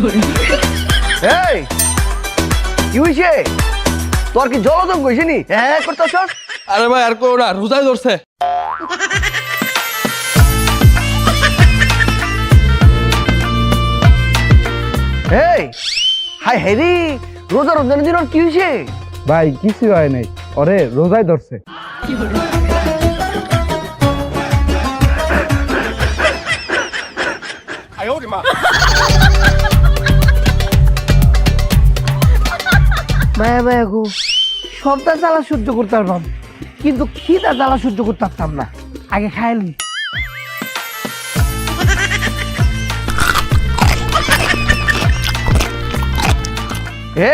এই কি হইছে তোর কি জলদম কইছে নি হ্যাঁ করতেছস আরে ভাই আর কো না রোজাই ধরছে এই হাই হেরি রোজা রমজানের দিন ওর কি হইছে ভাই কিছু হয় নাই ওরে রোজাই ধরছে মায়া মায়া গো সবটা জ্বালা সহ্য করতে পারবাম কিন্তু খিদা জ্বালা সহ্য করতে পারতাম না আগে খাইলি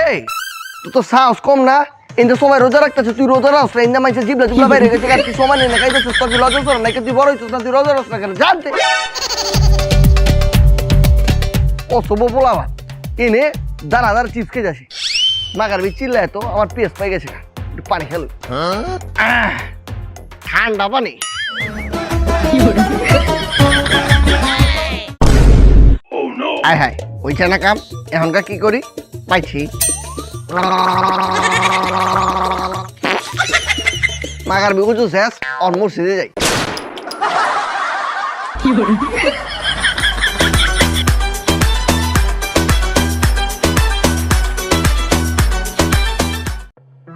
এই তুই তো সাহস কম না ইন্দা সময় রোজা রাখতেছিস তুই রোজা রাখছ না ইন্দা মাইছে জিবলা জিবলা বাইরে গেছে আর তুই সময় নেই না খাইতেছিস তোর কি লজ্জা করে না তুই বড় হইছিস না তুই রোজা রাখছ না কেন জানতে ও সব বলাবা এনে দানাদার চিপস খেয়ে যাসি মাগার বি চিল্লায় তো আমার পেস পাই গেছে একটু পানি খেলো ঠান্ডা পানি আয় হায় ওইটা না কাম এখনকার কি করি পাইছি মাগার বি বুঝু শেষ অর মসজিদে যাই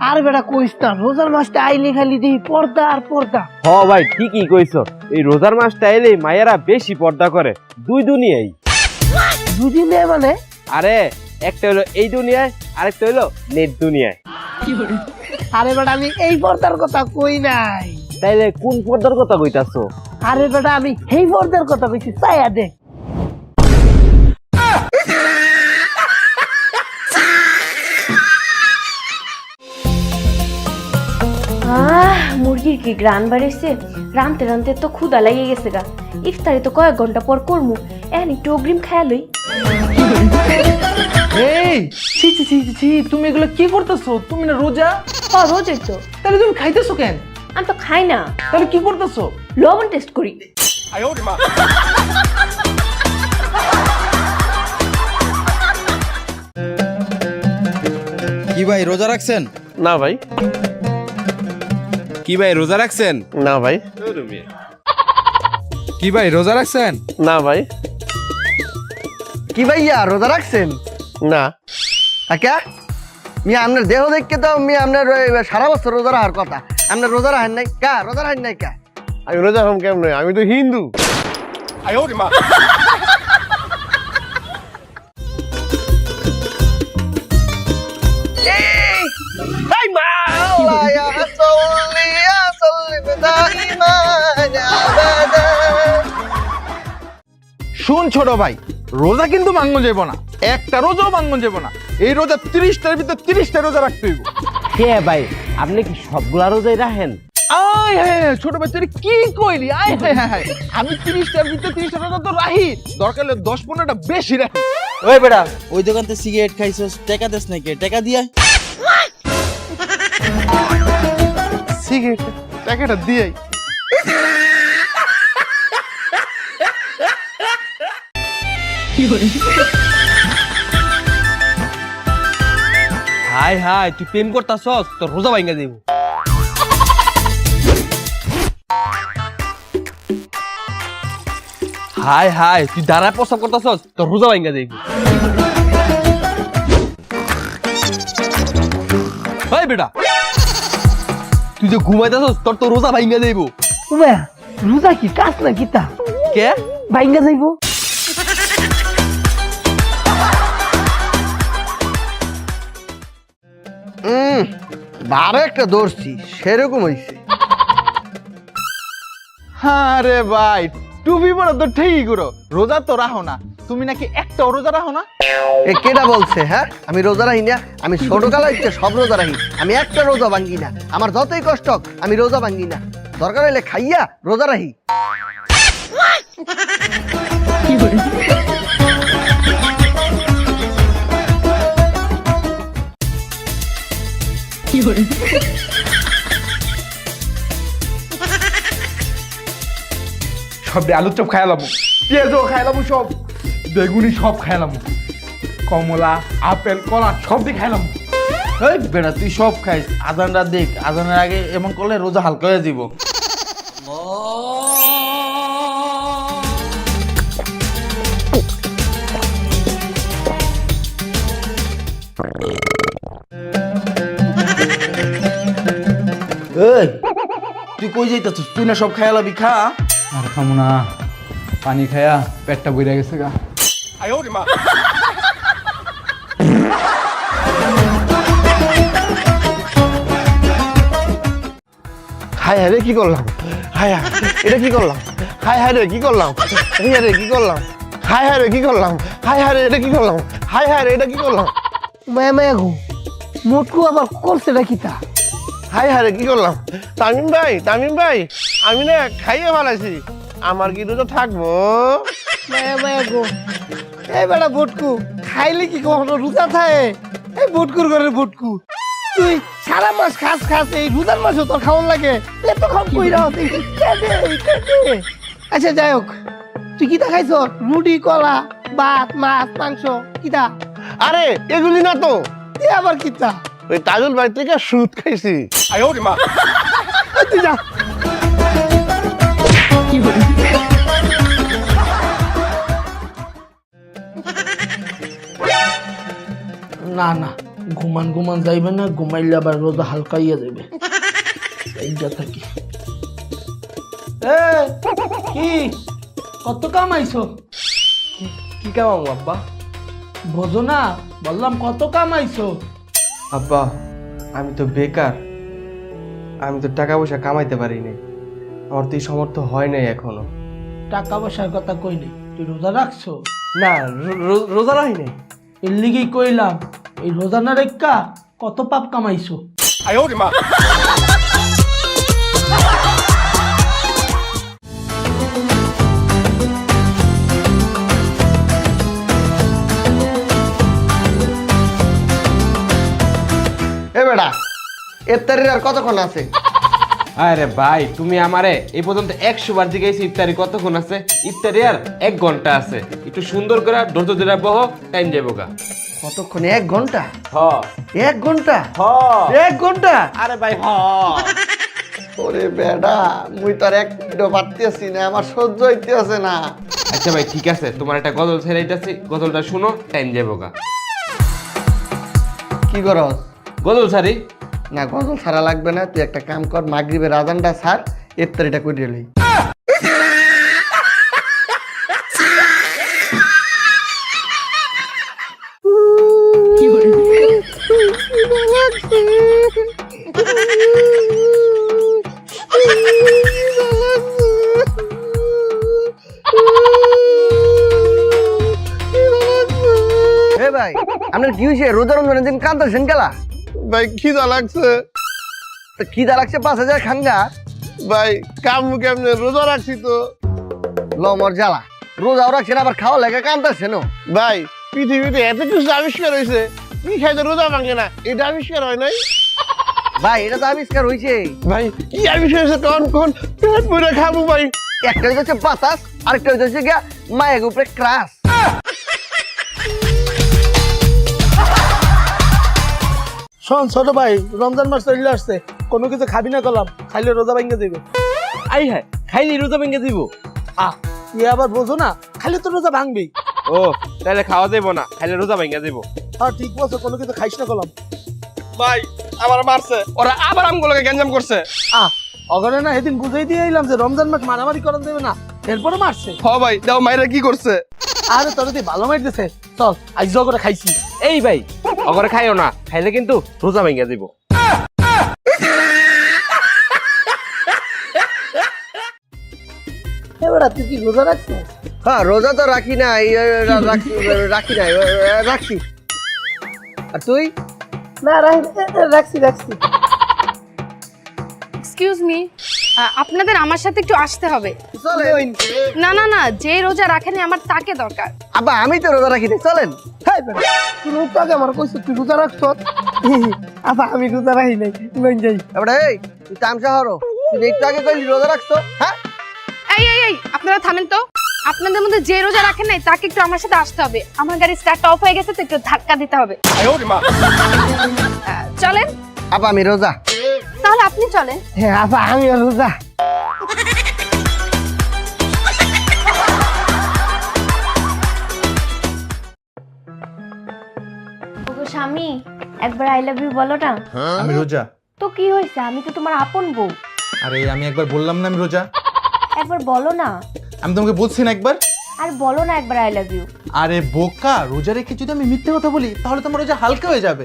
আর বেটা কইস না রোজার মাসটা আইলে খালি দিই পর্দা আর পর্দা হ ভাই ঠিকই কইছো এই রোজার মাসটা এলে মায়েরা বেশি পর্দা করে দুই দুনিয়ায় দুদিন দেয় মানে আরে একটা হলো এই দুনিয়ায় আরেকটা হলো নেট দুনিয়ায় আরে বেটা আমি এই পর্দার কথা কই নাই তাইলে কোন পর্দার কথা কইতাছো আরে বেটা আমি এই পর্দার কথা কইছি চাইয়া দেখ মুরগির কি গ্রান বাড়েছে রানতে রানতে তো ক্ষুদা লাগিয়ে গেছে গা ইফতারি তো কয়েক ঘন্টা পর করমু এখন একটু অগ্রিম খেয়ালই এই ছি ছি ছি ছি তুমি এগুলো কি করতেছো তুমি না রোজা রোজই তো তাহলে তুমি খাইতেছো কেন আমি তো খাই না তাহলে কি করতেছো লবণ টেস্ট করি কি ভাই রোজা রাখছেন? না ভাই কি ভাই রোজা রাখছেন? না ভাই কি ভাই রোজা রাখছেন? না ভাই কি ভাইয়া রোজা রাখছেন না আচ্ছা মিয়া আপনার দেহ দেখকে তো মিয়া আপনার সারা বছর রোজা রাখার কথা আপনার রোজা রাখেন নাই কা রোজা রাখেন নাই কা আমি রোজা হম কেমন আমি তো হিন্দু শুন ছোট ভাই রোজা কিন্তু মাঙ্গন যাব না একটা রোজাও মাঙ্গন যাব না এই রোজা 30টার ভিতর 30টা রোজা রাখতে হইব কে ভাই আপনি কি সবগুলা রোজাই রাখেন আয় হ্যাঁ ছোট ভাই তুই কি কইলি আয় হ্যাঁ আমি 30টার ভিতর 30টা রোজা তো রাখি দরকার হলে 10-15টা বেশি রাখি ওই বেটা ওই দোকান থেকে সিগারেট খাইছস টাকা দেস নাকি টাকা দিয়ে সিগারেট টাকাটা দিয়েই হাই হাই তুই প্রেম করতাছস তোর রোজা ভাঙ্গা দেব হাই হাই তুই দাঁড়ায় প্রস্তাব করতাছস তোর রোজা ভাঙ্গা দেব হাই বেটা তুই যে ঘুমাইতাছস তোর তো রোজা ভাঙ্গা দেব উমা রোজা কি কাজ না কিতা কে ভাইঙ্গা যাইবো বারো একটা দৌড়ছি সেরকম হয়েছে আরে ভাই টুপি পরে তো ঠিকই করো রোজা তো রাখো না তুমি নাকি একটাও রোজা রাখো না এ কেডা বলছে হ্যাঁ আমি রোজা রাখি না আমি ছোটকালে হচ্ছে সব রোজা রাখি আমি একটা রোজা ভাঙ্গি না আমার যতই কষ্ট হোক, আমি রোজা ভাঙ্গি না দরকার হলে খাইয়া রোজা রাখি সব আলুর চপ খাইলাম পেঁয়াজও খাইলাম সব বেগুনি সব খাইলাম কমলা আপেল কলা সব দিয়ে খাইলাম। এই বেটা তুই সব খাইস, আজানটা দেখ, আজানের আগে এমন করলে রোজা হালকা হয়ে যাব। এই তুই কই যাইতাছিস? তুই না সব খাইলাবি, খা। আর খামু না, পানি খায়া পেটটা বইরা গেছে গা। হায় হায় রে কি করলাম, হায় হায় এটা কি করলাম, হায় হায় রে কি করলাম, হায় হায় রে কি করলাম, হায় হায় রে কি করলাম, হায় হায় রে এটা কি করলাম, হায় হায় রে এটা কি করলাম, মায়া মায়া গো মোটকু আবার করছে এটা কিতা, হায় হায় রে কি করলাম। তামিম ভাই আমি না খাইয়ে ভালাইছি, আমার কি দুটো থাকবো? মায়া মায়া গো এই বেটা বুটকু খাইলে কি কখনো রোজা থাকে? এই বুটকুর ঘরে বুটকু তুই সারা মাস খাস এই রোজার মাসও তোর খাওয়ার লাগে, এত খাম কইরা হতে আচ্ছা যাই হোক, তুই কিতা খাইছ? রুটি কলা ভাত মাছ মাংস কিতা? আরে এগুলি না তো, এ আবার কিতা? ওই তাজুল ভাই থেকে সুদ খাইছি। তুই যা। না না ঘুমান যাইবে না, ঘুমাইলে আবার রোজা হালকা ইয়ে যাবে। এইটা থাকি কি কত কামাইছো? কি কামাবো আব্বা? বোঝো না বললাম কত কামাইছো? আব্বা আমি তো বেকার, আমি তো টাকা পয়সা কামাইতে পারি নাই, আমার তো এই সামর্থ্য হয় নাই এখনো। টাকা পয়সার কথা কই নাই, তুই রোজা রাখছো? না রোজা রাখি নাই। এর লিগেই কইলাম এই রোজা না রেখা কত পাপ কামাইছো। এ বেটা ইফতারির আর কতক্ষণ আছে? আরে ভাই তুমি আমারে এই পর্যন্ত 100 বার জিজ্ঞাসা ইফতারি কতক্ষণ আছে? ইফতারি আর 1 ঘন্টা আছে, একটু সুন্দর করে ধৈর্য ধরে বহ, টাইম যাবো গা। কতক্ষণ? 1 ঘন্টা? হ 1 ঘন্টা? হ 1 ঘন্টা? আরে ভাই হ। ওরে বেডা মুই তো আর এক মিনিটও পারতেছি না, আমার সহ্য হইতেছে না। আচ্ছা ভাই ঠিক আছে, তোমার একটা গজল ছেড়াইতেছি, গজলটা শুনো, টাইম যাবো গা। কি করস? গজল ছাড়ি? না গজল ছাড়া লাগবে না, তুই একটা কাম কর, মাগরিবের আজানটা ছাড়, ইফতারিটা কইরে লই। এ ভাই আপনার কি হয়েছে? রোজা রমজানের দিন কাঁদতেছেন কেলা? ভাই খিদা লাগছে। তো খিদা লাগছে 5000 খাঙ্গা। ভাই কাম কেমনে? রোজা রাখছি তো। লমর জ্বালা, রোজাও রাখছেন আবার খাওয়া লেগে কাঁদতেছেন। ভাই পৃথিবীতে এত কিছু আবিষ্কার হয়েছে, কি খাইতে রোজা ভাঙে না, এটা আবিষ্কার হয় নাই? ভাই এটা তো আবিষ্কার হয়েছে। ভাই কি আবিষ্কার হয়েছে? কোন পেট ভরে খাবো ভাই। একটা হচ্ছে বাতাস, আরেকটা হচ্ছে গিয়া মায়ের উপরে ক্রাশ। শোন ছোট ভাই, রমজান মাস চলে আসছে, কোনো কিছু খাবি না করলাম, খাইলে রোজা ভেঙে যাবে। আই হ্যাঁ খাইলি রোজা ভেঙে দিব? তুই আবার বোঝো না, খাইলে তো রোজা ভাঙবি। ও তাহলে খাওয়া যাবো না, খাইলে রোজা ভেঙে দিব। হ্যাঁ ঠিক বলছো, কোনো কিছু খাইস না করলাম। ভাই আমার মারছে, ওরা আবার আমগুলোকে গ্যাঞ্জাম করছে। অগরে না এদিন বুঝাই দিয়ে এলাম যে রমজান মাস মারামারি করান দেবে না, এরপরে মারছে। হ ভাই দাও, মাইরা কি করছে? আরে তোর তুই ভালো মার দিছে, চল আজ জগরে খাইছি। এই ভাই অগরে খাইও না, খাইলে কিন্তু রোজা ভেঙে দিব। এবারে তুই কি রোজা রাখছিস? হ্যাঁ রোজা তো রাখি নাই, রাখি নাই, রাখছি। আর তুই? না রাখছি। এক্সকিউজ মি, আপনাদের আমার সাথে একটু আসতে হবে। চলেন। না না না, যে রোজা রাখেনি আমার তাকে দরকার। আব্বা আমি তো রোজা রাখি নাই, চলেন। হ্যাঁ তুই রোজা আগে আমার কইছিস তুই রোজা রাখছ। আচ্ছা আমি রোজা রাখি নাই, লইন যাই। এবারে এই তুই তামসা হরো, তুই একটু আগে কইলি রোজা রাখছো। হ্যাঁ এই আপনারা থামেন তো। আপনাদের মধ্যে যে রোজা রাখেন নাই তাকে একটু আমার সাথে আসতে হবে। আমার গাড়ি স্টার্ট অফ হয়ে গেছে তো একটু ধাক্কা দিতে হবে। চলেন। আপা আমি রোজা। তাহলে আপনি চলেন। হ্যাঁ আপা আমি রোজা। ওগো স্বামী, একবার আই লাভ ইউ বলো না। আমি রোজা। তো কি হয়েছে, আমি তো তোমার আপন বউ। আরে আমি একবার বললাম না আমি রোজা। একবার বলো না। আমি তোমাকে বলছি না একবার। আর বলো না একবার আই লাভ ইউ। আরে বোকা, রোজা রেখে যদি আমি মিথ্যে কথা বলি তাহলে তোমার রোজা হালকা হয়ে যাবে।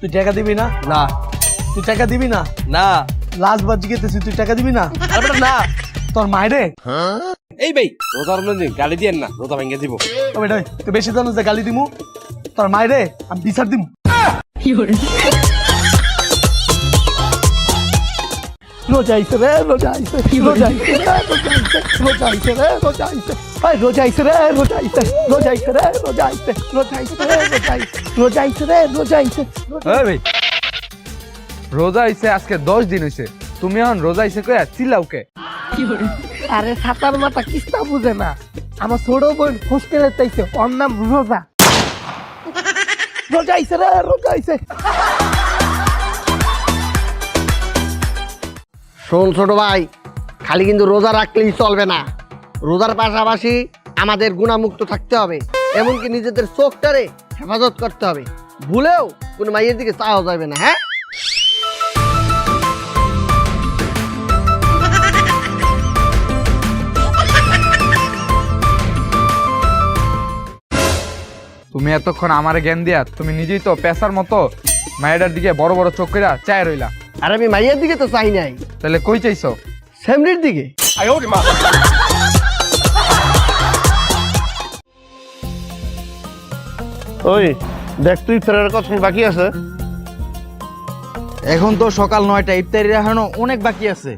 তুই টাকা দিবি না? না তুই টাকা দিবি না? না লাস্ট বার জিজ্ঞেতেছি, তুই টাকা দিবি না? আরে বেটা না। তোর মায়েরে এই ভাই রোজার মধ্যে গালি দিয়েন না, রোজা ভেঙে দিব। ও বেটা, তুই বেশি জানো যে গালি দিমু? তোর মায়েরে আমি বিচার দিমু। রোজা আইছে রে, রোজা আইছে, রোজা আইছে রে, রোজা আইছে, রোজা আইছে রে, রোজা আইছে। ভাই রোজা আইছে রে, রোজা আইছে, রোজা আইছে রে, রোজা আইছে, রোজা আইছে রে, রোজা আইছে, রোজা আইছে রে, রোজা আইছে। এই ভাই, রোজা আইছে আজকে 10 দিন হইছে, তুমি এখন রোজা আইছে কইয়া চিল্লাও কে? আরে সাতার মাথা কিস্তা বুঝে না, আমার ছোট বোন হোস্টেলে চাইছে, ওর নাম রোজা। রোজা আইছে রে, রোজা আইছে। শোন ছোট ভাই, খালি কিন্তু রোজা রাখলেই চলবে না, রোজার পাশাপাশি আমাদের গুণামুক্ত থাকতে হবে, এমনকি নিজেদের চোখটারে হেফাজত করতে হবে, ভুলেও কোনো মাইয়ের দিকে চাওয়া যাবে না। হ্যাঁ, তুমি এতক্ষণ আমারে জ্ঞান দিয়া তুমি নিজেই তো পেশার মতো মায়েরার দিকে বড় বড় চোখ কইরা চায় রইলা। আর আমি মাইয়ের দিকে তো চাই নাই, তাহলে কই চাইছো? সেমরির দিকে। ওই দেখ তুই ফেরার কথা বাকি আছে। এখন তো সকাল 9টা, ইফতারির এখনো অনেক বাকি আছে।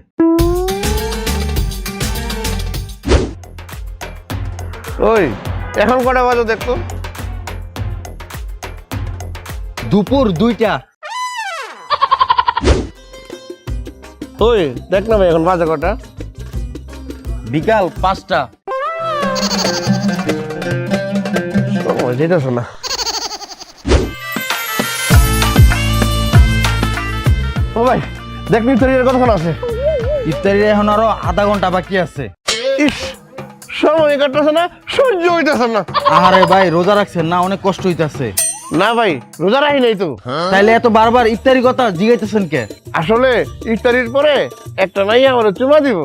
ওই এখন কটা বাজে দেখতো? দুপুর 2টা। ওই দেখ না ভাই এখন বাজে কটা? বিকাল 5টা। যেতেছ না। ও ভাই দেখ তুই ফেরার কতক্ষণ আছে? ইফতারির এখন আরো আধা ঘন্টা বাকি আছে। ইস, সময় কাটতেছে না, সহ্য হইতেছে না। আরে ভাই রোজা রাখছেন না, অনেক কষ্ট হইতাছে। না ভাই রোজা রাখি নাই তো। তাইলে এত বারবার ইফতারি কথা জিগাইতেছেন কে? আসলে ইফতারির পরে একটা নাই আমার চুমা দিব।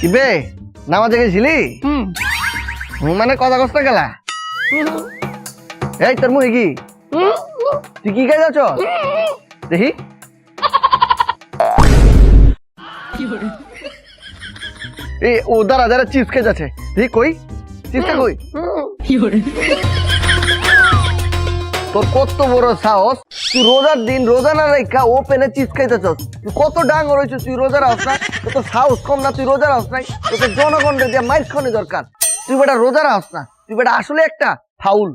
ইবে নামাজে গেছিলি? মানে কথা কষ্ট গেলা? এই তোর মুখে কি? তুই কি খাই যাচ্ছ দেখি? এই ও দাঁড়া দাঁড়া, চিপস খেয়ে যাচ্ছে দেখি, কই চিপসটা কই? তোর কত বড় সাহস, তুই রোজার দিন রোজা না রেখা ওপেনে চিপস খাইতেছস? তুই কত ডাঙর হয়েছিস, তুই রোজা রাখস না? তোর সাহস কম না, তুই রোজা রাখস নাই? তোর জনগণকে দিয়ে মাইর খাওয়ানি দরকার। তুই বেটা রোজা রাখস না, তুই বেটা আসলে একটা ফাউল।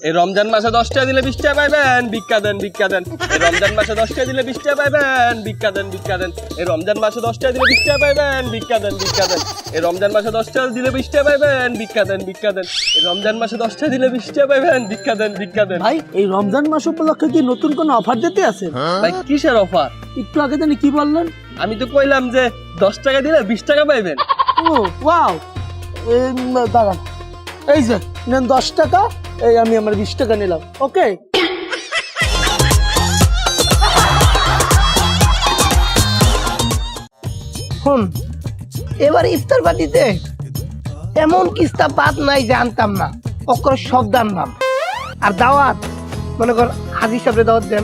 এই রমজান মাসে 10 টাকা দিলে 20 টাকা পাইবেন, ভিক্ষা দেন ভিক্ষা দেন। এই রমজান মাসে 10 টাকা দিলে 20 টাকা পাইবেন, ভিক্ষা দেন ভিক্ষা দেন। এই রমজান মাসে 10 টাকা দিলে 20 টাকা পাইবেন, ভিক্ষা দেন ভিক্ষা দেন। এই রমজান মাসে 10 টাকা দিলে 20 টাকা পাইবেন, ভিক্ষা দেন ভিক্ষা দেন। এই রমজান মাসে 10 টাকা দিলে 20 টাকা পাইবেন, ভিক্ষা দেন ভিক্ষা দেন। ভাই এই রমজান মাস উপলক্ষে কি নতুন কোনো অফার দিতে আছে? ভাই কিসের অফার? একটু আগে জানি কি বললেন? আমি তো কইলাম যে 10 টাকা দিলে 20 টাকা পাইবেন। ও ওয়াও, দাঁড়ান, এই যে নেন 10 টাকা, এই আমি আমার 20 টাকা নিলাম। ওকে, শোন, এবার ইফতার পার্টিতে এমন কিস্তা পাত নাই জানতাম না, অকর সব জানলাম। আর দাওয়াত মনে কর হাজি সাহেবের দাওয়াত দেন,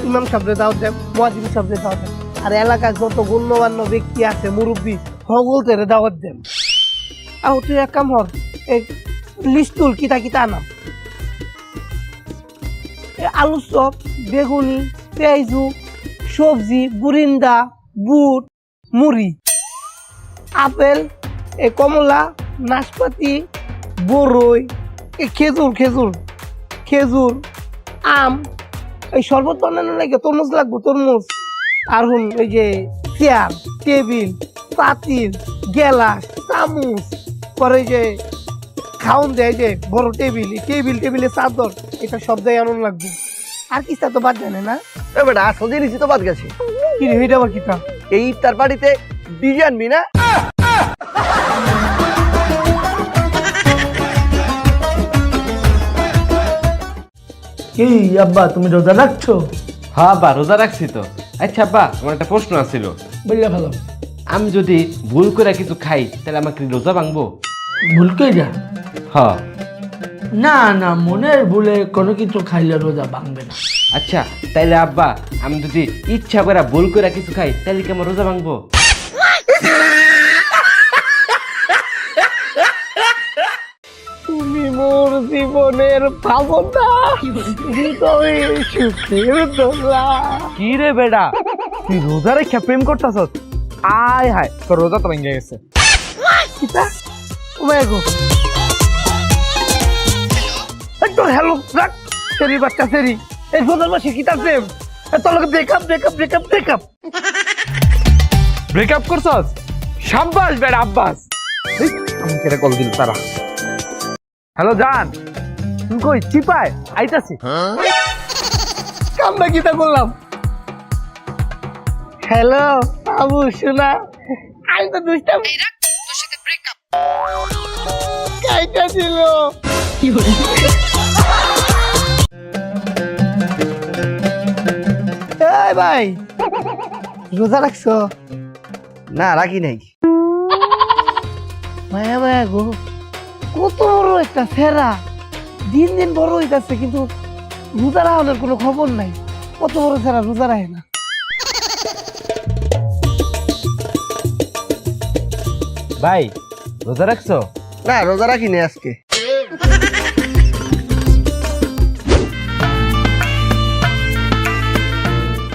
ইমাম সাহেবের দাওয়াত দেন, মুয়াজ্জিন সাহেবের দাওয়াত দেন, আর এলাকায় যত গণ্যমান্য ব্যক্তি আছে মুরব্বী সকল তেরে দাওয়াত দেন। আর তুই এক কাম হর, এই লিস্টুল কিতা কিতা আনাম, আলু চপ, বেগুনি, পেঁয়াজু, সবজি, বুরিন্দা, বুট, মুড়ি, আপেল, এই কমলা, নাশপাতি, বরই, এই খেজুর খেজুর খেজুর, আম, এই শরবত বানানো লাগে তরমুজ লাগবো, তরমুজ। আর হুন ওই যে চেয়ার, টেবিল, পাতিল, গেলাস, চামচ, পরে যে খাউন দেয় যে বড় টেবিল, টেবিলে চাদর, এটা সব দেয় আনন্দ লাগবে। আর কিস্তা তো বাদ জানে না। এ বেটা আসল জিনিসই তো বাদ গেছে। কি রে এটা আবার কিতা? এই ইফতার পার্টিতে ডিজে আনবি না? কি আব্বা তুমি রোজা রাখছো? হ্যাঁ আব্বা রোজা রাখছি তো। আচ্ছা আব্বা আমার একটা প্রশ্ন আছিল, বললে ভালো। আমি যদি ভুল করে কিছু খাই তাহলে আমাকে রোজা ভাঙবো? ভুল করে যা? হ্যাঁ। না না, মনের ভুলে কোনো কিছু খাইলে রোজা ভাঙবে না। আচ্ছা তাইলে আব্বা আমি যদি ইচ্ছা করে ভুল করে কিছু খাই তাহলে কি আমার রোজা ভাঙবো? তুমি মোর জীবনের ভাবনা, হৃদয়ে সুখের দোলা। কি রে বেটা, তুই রোজা রেখে প্রেম করতাছস? আয় হায়, তোর রোজা তো ভেঙে গেছে। কিতা? ওমা গো, একটু হ্যালো রাখ, সেরি বাচ্চা সেরি। এই রোজার মাসে কিতা প্রেম? তোর লগে breakup breakup breakup breakup breakup করছস? সাব্বাস বেটা আব্বাস। এই, আমি কেটে কল দিল তারা। হ্যালো জান, তুমি কই? চিপায় আইতাছি। কামটা কিতা করলাম? হ্যালো আবু শোনা, আমি তো দুষ্টাম কাইটা ছিল। এই ভাই, রোজা রাখছো? না রাখি নাই। মায়া মায়া গো, কত বড় একটা ফেরা, দিন দিন বড় হইতাছে কিন্তু রোজা রাখানোর কোনো খবর নাই। কত বড় ফেরা রোজা রাখে না। ভাই রোজা রাখছো? না রোজা রাখি নাই আজকে।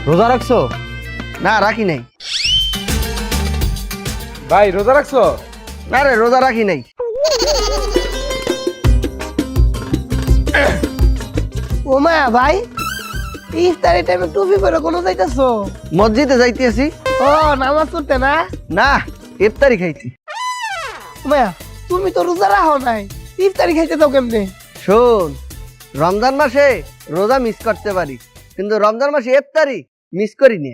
রোজা রাখছো? না রাখি নাই। ভাই রোজা রাখছো? না রে রোজা রাখি নাই। ও মায়া ভাই, ইফতারি টাইমে টুপি পরে কোনো যাইতাছো? মসজিদে যাইতেছি। ও নামাজ পড়তে না? না ইফতারি খাইছি। মায়া তুমি তো রোজা রাখো নাই, ইফতারি খাইতে দাও কেমনে? শোন, রমজান মাসে রোজা মিস করতে পারি কিন্তু রমজান মাসে ইফতারি মিস করি নে।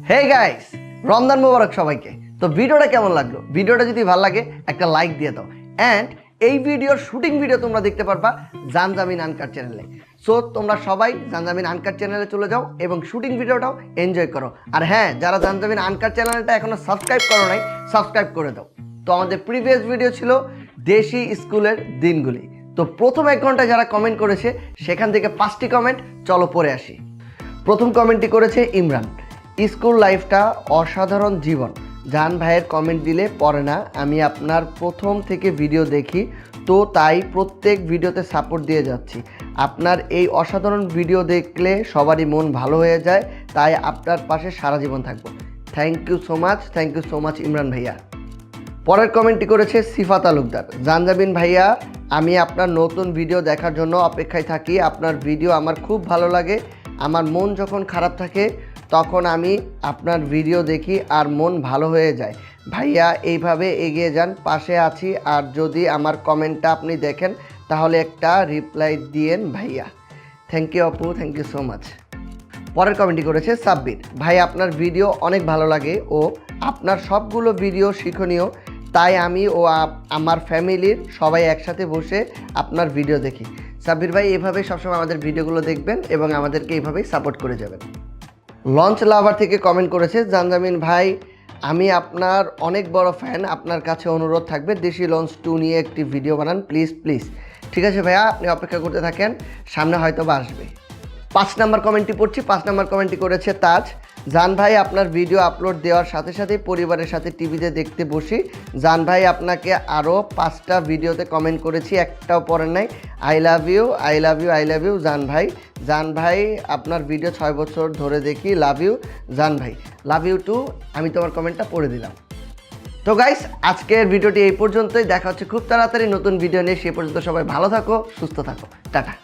হে গাইস, রমজান মোবারক সবাইকে। তো ভিডিওটা কেমন লাগলো? ভিডিওটা যদি ভালো লাগে একটা লাইক দিয়ে দাও। অ্যান্ড এই ভিডিওর শুটিং ভিডিও তোমরা দেখতে পারবা জানজামিন আনকাট চ্যানেলে। সো তোমরা সবাই জানজামিন আনকাট চ্যানেলে চলে যাও এবং শুটিং ভিডিওটাও এনজয় করো। আর হ্যাঁ, যারা জানজামিন আনকাট চ্যানেলটা এখনো সাবস্ক্রাইব করো নাই, সাবস্ক্রাইব করে দাও। তো আমাদের প্রিভিয়াস ভিডিও ছিল দেশি স্কুলের দিনগুলি। তো প্রথম 1 ঘন্টা যারা কমেন্ট করেছে সেখান থেকে 5টি কমেন্ট চলো পড়ে আসি। প্রথম কমেন্টটি করেছে ইমরান, স্কুল লাইফটা অসাধারণ জীবন। জান ভাইয়ের কমেন্ট দিলে পড়ে না, আমি আপনার প্রথম থেকে ভিডিও দেখি, তো তাই প্রত্যেক ভিডিওতে সাপোর্ট দিয়ে যাচ্ছি। আপনার এই অসাধারণ ভিডিও দেখলে সবারই মন ভালো হয়ে যায়, তাই আপনার পাশে সারা জীবন থাকবো। Thank you so much Imran ভাইয়া। পরের কমেন্টটি করেছে সিফা তালুকদার, জানজাবিন ভাইয়া আমি আপনার নতুন ভিডিও দেখার জন্য অপেক্ষায় থাকি। আপনার ভিডিও আমার খুব ভালো লাগে। আমার মন যখন খারাপ থাকে তখন আমি আপনার ভিডিও দেখি আর মন ভালো হয়ে যায়। ভাইয়া এইভাবে এগিয়ে যান, পাশে আছি। আর যদি আমার কমেন্টটা আপনি দেখেন তাহলে একটা রিপ্লাই দিয়েন ভাইয়া। থ্যাংক ইউ আপু, থ্যাংক ইউ সো মাচ। পরের কমেন্টটি করেছে সাব্বির, ভাই আপনার ভিডিও অনেক ভালো লাগে ও আপনার সবগুলো ভিডিও শিক্ষণীয়, তাই আমি ও আমার ফ্যামিলির সবাই একসাথে বসে আপনার ভিডিও দেখি। সাব্বির ভাই এভাবে সবসময় আমাদের ভিডিওগুলো দেখবেন এবং আমাদেরকে এইভাবেই সাপোর্ট করে যাবেন। লঞ্চ লাভার থেকে কমেন্ট করেছে, জানজামিন ভাই আমি আপনার অনেক বড় ফ্যান, আপনার কাছে অনুরোধ থাকবে দেশি লঞ্চ 2 নিয়ে একটি ভিডিও বানান প্লিজ প্লিজ। ঠিক আছে ভাইয়া, আপনি অপেক্ষা করতে থাকেন, সামনে হয়তো বা আসবে। 5 নাম্বার কমেন্টটি পড়ছি। 5 নাম্বার কমেন্টটি করেছে তাজ। জান ভাই, আপনার ভিডিও আপলোড দেওয়ার সাথে সাথে পরিবারের সাথে টিভিতে দেখতে বসি। জান ভাই, আপনাকে আরও 5টা ভিডিওতে কমেন্ট করেছি, একটাও পড়েন নাই। I love you, I love you, I love you জান ভাই। জান ভাই, আপনার ভিডিও 6 বছর ধরে দেখি, লাভ ইউ জান ভাই, লাভ ইউ টু। আমি তোমার কমেন্টটা পড়ে দিলাম। তো গাইস, আজকের ভিডিওটি এই পর্যন্তই। দেখা হচ্ছে খুব তাড়াতাড়ি নতুন ভিডিও নিয়ে। সে পর্যন্ত সবাই ভালো থাকো, সুস্থ থাকো, টাটা।